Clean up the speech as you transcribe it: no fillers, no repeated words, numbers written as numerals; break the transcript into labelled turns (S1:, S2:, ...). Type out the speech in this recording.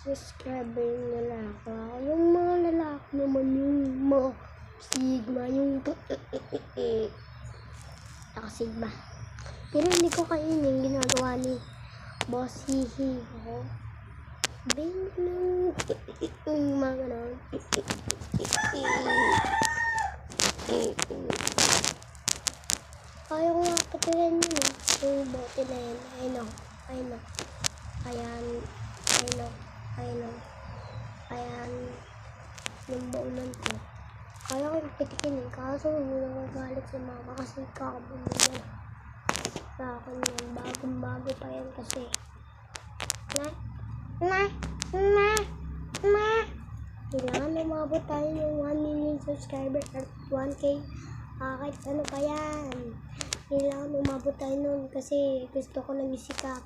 S1: subscriber yung lalaki. Yung mga lalaki naman yung mga Sigma, yung Sigma. Pero hindi ko kainin, ginagawa ni Boss Hihi ko. Bing mga ganon. Kaya ko nga patirin yun eh. Yung bote na yun. Ayun o. Ayan. Ayan. Yung baunan ko. Kaya ko yung patikin eh. Kaso hindi na magalit si mama kasi kakabuli na sa akin yan. Bagong-bago pa yan kasi. Kailangan umabot tayo ng 1 million subscriber at 1K. Kahit ano pa yan. Kailangan umabot tayo nun kasi gusto ko nag-isikap.